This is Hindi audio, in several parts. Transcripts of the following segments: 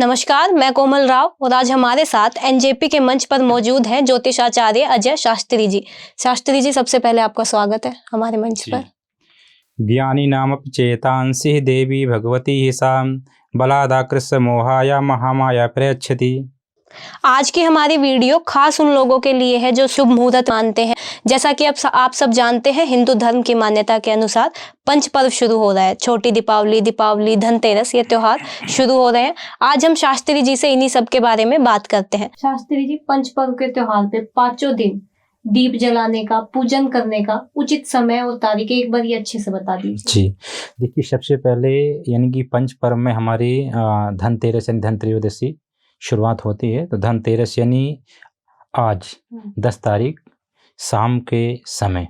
नमस्कार, मैं कोमल राव और आज हमारे साथ एनजेपी के मंच पर मौजूद हैं ज्योतिषाचार्य अजय शास्त्री जी। शास्त्री जी, सबसे पहले आपका स्वागत है हमारे मंच पर। ज्ञानी नाम चेतांसि देवी भगवती सा बलादाकृष्य मोहाया महामाया प्रयच्छति। आज की हमारी वीडियो खास उन लोगों के लिए है जो शुभ मुहूर्त मानते हैं। जैसा कि अब आप सब जानते हैं, हिंदू धर्म की मान्यता के अनुसार पंच पर्व शुरू हो रहा है। छोटी दीपावली, धनतेरस, ये त्योहार शुरू हो रहे हैं। आज हम शास्त्री जी से इन्हीं सब के बारे में बात करते हैं। शास्त्री जी, पंच पर्व के त्योहार पे पांचों दिन दीप जलाने का, पूजन करने का उचित समय और तारीख एक बार ये अच्छे से बता दीजिए। जी, देखिए, सबसे पहले यानी कि पंच पर्व में हमारी धनतेरस यानी धन त्रयोदशी शुरुआत होती है। तो धनतेरस यानी आज 10 तारीख शाम के समय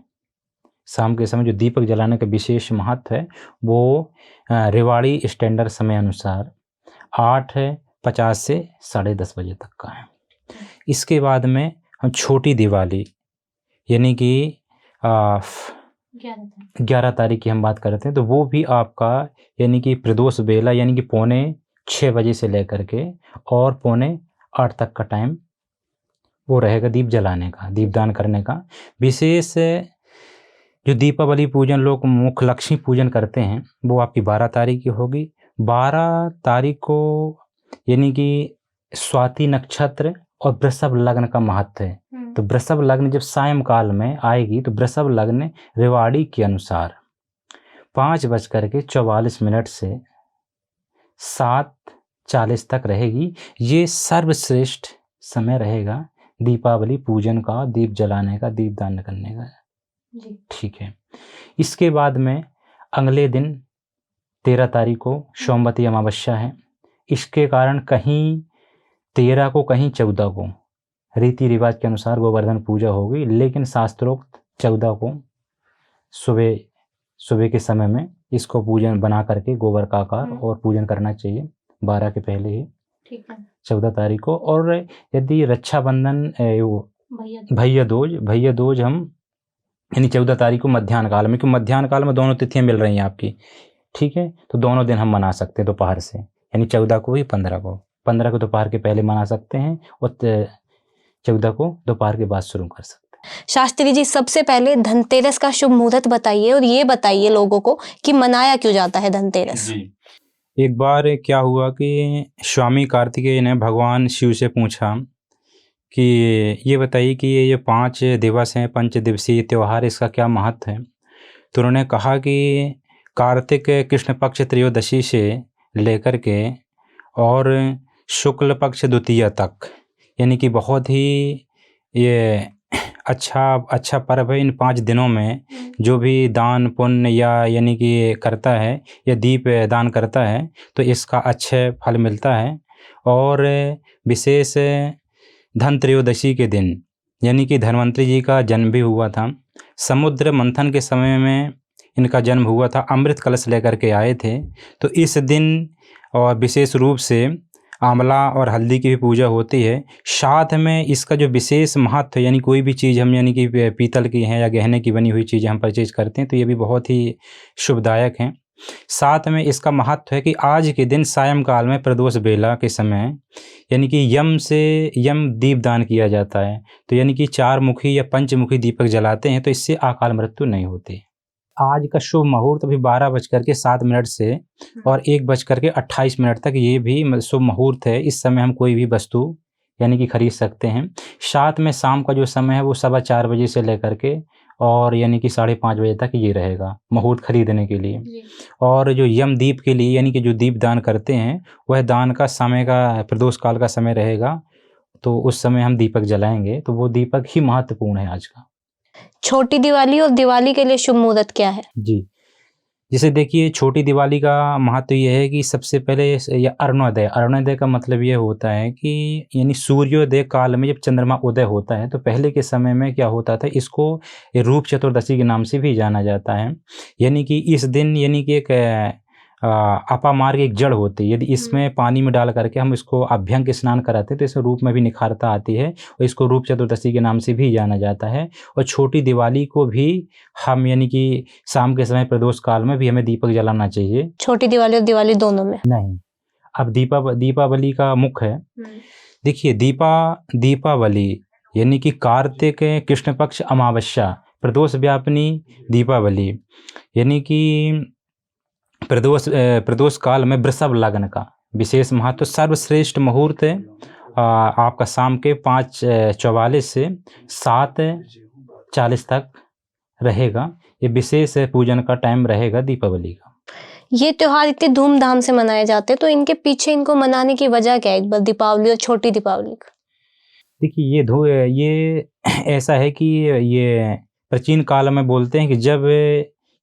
जो दीपक जलाने का विशेष महत्व है वो रेवाड़ी स्टैंडर्ड समय अनुसार 8:50 से 10:30 बजे तक का है। इसके बाद में हम छोटी दिवाली यानी कि 11 तारीख की हम बात करते हैं, तो वो भी आपका यानी कि प्रदोष बेला यानी कि 6:45 बजे से लेकर के और 7:45 तक का टाइम वो रहेगा दीप जलाने का, दीपदान करने का। विशेष जो दीपावली पूजन लोग मुख्य लक्ष्मी पूजन करते हैं वो आपकी 12 तारीख की होगी। 12 तारीख को यानी कि स्वाति नक्षत्र और वृषभ लग्न का महत्व है। तो वृषभ लग्न जब सायंकाल में आएगी तो वृषभ लग्न रेवाड़ी के अनुसार 5:44 से 7:40 तक रहेगी। ये सर्वश्रेष्ठ समय रहेगा दीपावली पूजन का, दीप जलाने का, दीपदान करने का। ठीक है। इसके बाद में अगले दिन 13 तारीख को सोमवती अमावस्या है। इसके कारण कहीं 13 को कहीं 14 को रीति रिवाज के अनुसार गोवर्धन पूजा होगी, लेकिन शास्त्रोक्त 14 को सुबह के समय में इसको पूजन बना करके गोबर का आकार और पूजन करना चाहिए 12 के पहले ही। ठीक है। 14 तारीख को। और यदि रक्षाबंधन भैया दूज हम यानी 14 तारीख को मध्याह्न काल में, क्योंकि मध्याह्न काल में दोनों तिथियां मिल रही हैं आपकी। ठीक है। तो दोनों दिन हम मना सकते हैं दोपहर से, यानी 14 को ही 15 को दोपहर के पहले मना सकते हैं और 14 को दोपहर के बाद शुरू कर सकते हैं। शास्त्री जी, सबसे पहले धनतेरस का शुभ मुहूर्त बताइए और ये बताइए लोगों को कि मनाया क्यों जाता है धनतेरस। एक बार क्या हुआ कि स्वामी कार्तिकेय ने भगवान शिव से पूछा कि ये बताइए कि ये 5 दिवस हैं, 5 दिवसीय त्यौहार, इसका क्या महत्व है। तो उन्होंने कहा कि कार्तिक कृष्ण पक्ष त्रयोदशी से लेकर के और शुक्ल पक्ष द्वितीया तक यानी कि बहुत ही ये अच्छा पर्व है। इन 5 दिनों में जो भी दान पुण्य यानी कि करता है या दीप दान करता है तो इसका अच्छे फल मिलता है। और विशेष धन त्रयोदशी के दिन यानी कि धन्वंतरी जी का जन्म भी हुआ था। समुद्र मंथन के समय में इनका जन्म हुआ था, अमृत कलश लेकर के आए थे। तो इस दिन और विशेष रूप से आंवला और हल्दी की भी पूजा होती है। साथ में इसका जो विशेष महत्व है, यानी कोई भी चीज़ हम यानी कि पीतल की है या गहने की बनी हुई चीज़ें हम परचेज करते हैं तो ये भी बहुत ही शुभदायक हैं। साथ में इसका महत्व है कि आज के दिन सायंकाल में प्रदोष बेला के समय यानी कि यम दीपदान किया जाता है। तो यानी कि 4 मुखी या पंचमुखी दीपक जलाते हैं तो इससे अकाल मृत्यु नहीं होती। आज का शुभ मुहूर्त अभी 12:07 से और 1:28 तक ये भी शुभ मुहूर्त है। इस समय हम कोई भी वस्तु यानी कि खरीद सकते हैं। साथ में शाम का जो समय है वो 4:15 बजे से लेकर के और यानी कि 5:30 बजे तक ये रहेगा मुहूर्त खरीदने के लिए। और जो यम दीप के लिए यानी कि जो दीप दान करते हैं वह दान का समय का प्रदोष काल का समय रहेगा, तो उस समय हम दीपक जलाएंगे। तो वो दीपक ही महत्वपूर्ण है आज का। छोटी दिवाली और दिवाली के लिए शुभ मुहूर्त क्या है? जी, जैसे देखिए, छोटी दिवाली का महत्व ये है कि सबसे पहले या अरुणोदय का मतलब ये होता है कि यानी सूर्योदय काल में जब चंद्रमा उदय होता है तो पहले के समय में क्या होता था, इसको रूप चतुर्दशी के नाम से भी जाना जाता है। यानी कि इस दिन यानी कि एक अपामार्ग एक जड़ होती है। यदि इसमें पानी में डाल करके हम इसको अभ्यंग स्नान कराते हैं तो इसमें रूप में भी निखारता आती है और इसको रूप चतुर्दशी के नाम से भी जाना जाता है। और छोटी दिवाली को भी हम यानी कि शाम के समय प्रदोष काल में भी हमें दीपक जलाना चाहिए। छोटी दिवाली और दिवाली दोनों में नहीं, अब दीपावली का मुख्य है। देखिए, दीपावली यानी कि कार्तिक कृष्ण पक्ष अमावस्या प्रदोष व्यापिनी दीपावली, यानी कि प्रदोष काल में वृषभ लग्न का विशेष महत्व। सर्वश्रेष्ठ मुहूर्त आपका शाम के 5:44 से 7:40 तक रहेगा। ये विशेष पूजन का टाइम रहेगा दीपावली का। ये त्योहार इतने धूमधाम से मनाए जाते हैं, तो इनके पीछे इनको मनाने की वजह क्या है, एक बार दीपावली और छोटी दीपावली का? देखिए, ये ऐसा है कि ये प्राचीन काल में बोलते हैं कि जब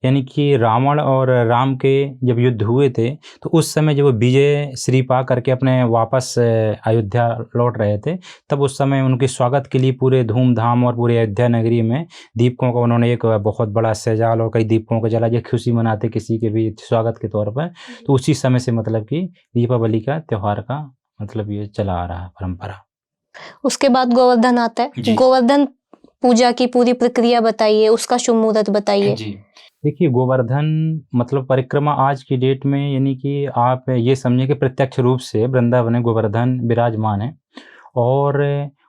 यानी कि रावण और राम के जब युद्ध हुए थे तो उस समय जब वो विजय श्री पा करके अपने वापस अयोध्या लौट रहे थे, तब उस समय उनके स्वागत के लिए पूरे धूमधाम और पूरे अयोध्या नगरी में दीपकों का उन्होंने एक बहुत बड़ा सजाल और कई दीपकों का जला, जो खुशी मनाते किसी के भी स्वागत के तौर पर। तो उसी समय से मतलब कि दीपावली का त्यौहार का मतलब ये चला आ रहा है परंपरा। उसके बाद गोवर्धन आता है। गोवर्धन पूजा की पूरी प्रक्रिया बताइए, उसका शुभ मुहूर्त बताइए। देखिए, गोवर्धन मतलब परिक्रमा आज की डेट में यानी कि आप ये समझें कि प्रत्यक्ष रूप से वृंदावन में गोवर्धन विराजमान है। और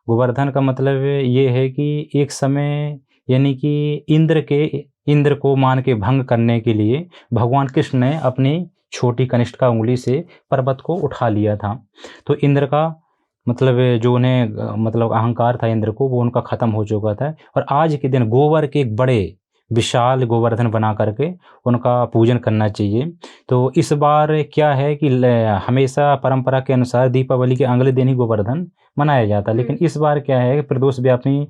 गोवर्धन का मतलब ये है कि एक समय यानी कि इंद्र को मान के भंग करने के लिए भगवान कृष्ण ने अपनी छोटी कनिष्ठिका उंगली से पर्वत को उठा लिया था। तो इंद्र का मतलब जो उन्हें मतलब अहंकार था इंद्र को, वो उनका खत्म हो चुका था। और आज के दिन गोबर के एक बड़े विशाल गोवर्धन बना करके उनका पूजन करना चाहिए। तो इस बार क्या है कि हमेशा परंपरा के अनुसार दीपावली के अगले दिन ही गोवर्धन मनाया जाता है, लेकिन इस बार क्या है कि प्रदोष व्यापिनी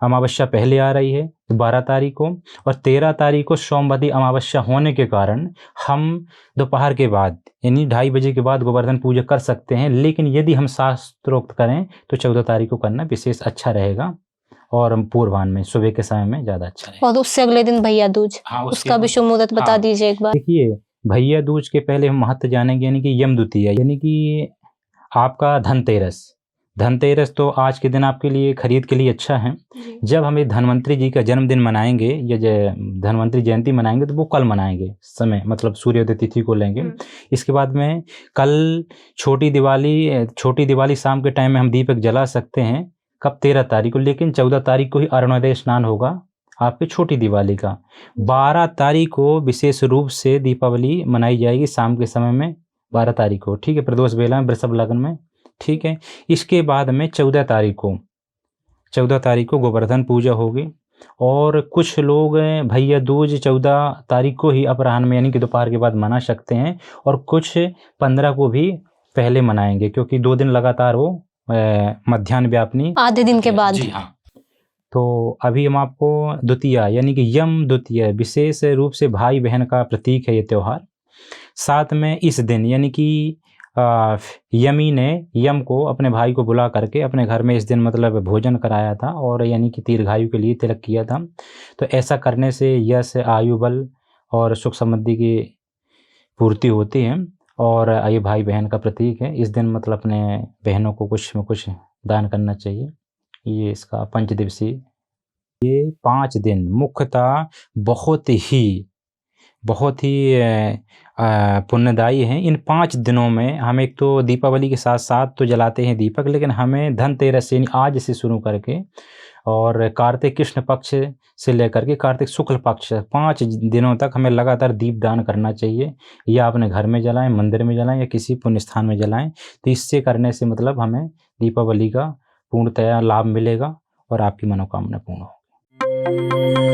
अमावस्या पहले आ रही है 12 तारीख को, और 13 तारीख को सोमवती अमावस्या होने के कारण हम दोपहर के बाद यानी 2:30 बजे के बाद गोवर्धन पूजा कर सकते हैं। लेकिन यदि हम शास्त्रोक्त करें तो 14 तारीख को करना विशेष अच्छा रहेगा और पूर्वाह्न में सुबह के समय में ज़्यादा अच्छा रहेगा। और उससे अगले दिन भैया दूज, उसका भी शुभ मुहूर्त बता दीजिए एक बार। देखिए, भैया दूज के पहले हम महत्व जानेंगे यानी कि यम द्वितीया, यानी कि आपका धनतेरस तो आज के दिन आपके लिए खरीद के लिए अच्छा है। जब हमें धन्वंतरी जी का जन्मदिन मनाएंगे या धन्वंतरी जयंती मनाएंगे तो वो कल मनाएंगे, समय मतलब सूर्योदय तिथि को लेंगे। इसके बाद में कल छोटी दिवाली शाम के टाइम में हम दीपक जला सकते हैं। कब? 13 तारीख को। लेकिन 14 तारीख को ही अरुणोदय स्नान होगा आपके छोटी दिवाली का। 12 तारीख को विशेष रूप से दीपावली मनाई जाएगी शाम के समय में, 12 तारीख को, ठीक है, प्रदोष बेला में वृषभ लग्न में, ठीक है। इसके बाद में 14 तारीख को गोवर्धन पूजा होगी। और कुछ लोग भैया दूज 14 तारीख को ही अपराह्न में यानी कि दोपहर के बाद मना सकते हैं, और कुछ 15 को भी पहले मनाएंगे, क्योंकि 2 दिन लगातार वो मध्याह्न व्यापिनी आधे दिन के बाद। जी हाँ। तो अभी हम आपको द्वितीया यानी कि यम द्वितीया, विशेष रूप से भाई बहन का प्रतीक है ये त्यौहार। साथ में इस दिन यानी कि यमी ने यम को अपने भाई को बुला करके अपने घर में इस दिन मतलब भोजन कराया था, और यानी कि दीर्घायु के लिए तिलक किया था। तो ऐसा करने से यश, आयु बल और सुख समृद्धि की पूर्ति होती है, और ये भाई बहन का प्रतीक है। इस दिन मतलब अपने बहनों को कुछ न कुछ दान करना चाहिए। ये इसका 5 दिवसीय, ये 5 दिन मुख्यतः बहुत ही पुण्यदायी हैं। इन 5 दिनों में हम एक तो दीपावली के साथ साथ तो जलाते हैं दीपक, लेकिन हमें धनतेरस यानी आज से शुरू करके और कार्तिक कृष्ण पक्ष से लेकर के कार्तिक शुक्ल पक्ष 5 दिनों तक हमें लगातार दीप दान करना चाहिए। या अपने घर में जलाएं, मंदिर में जलाएं, या किसी पुण्य स्थान में जलाएं। तो इससे करने से मतलब हमें दीपावली का पूर्णतया लाभ मिलेगा और आपकी मनोकामना पूर्ण होगी।